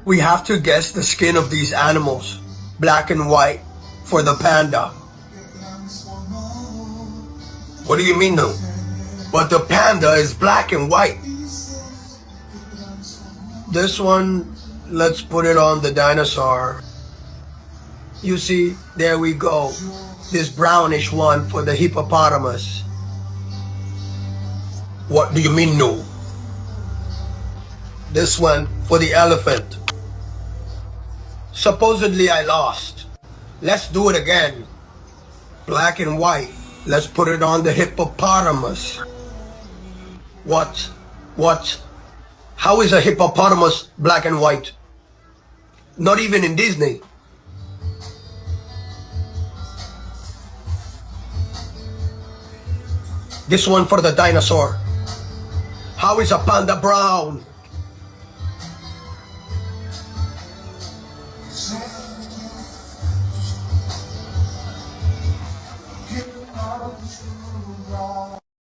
We have to guess the skin of these animals, black and white, for the panda. What do you mean no? But the panda is black and white. This one, let's put it on the dinosaur. You see, there we go. This brownish one for the hippopotamus. What do you mean no? This one for the elephant. Supposedly I lost. Let's do it again. Black and white. Let's put it on the hippopotamus. What? How is a hippopotamus black and white? Not even in Disney. This one for the dinosaur. How is a panda brown? Get out of the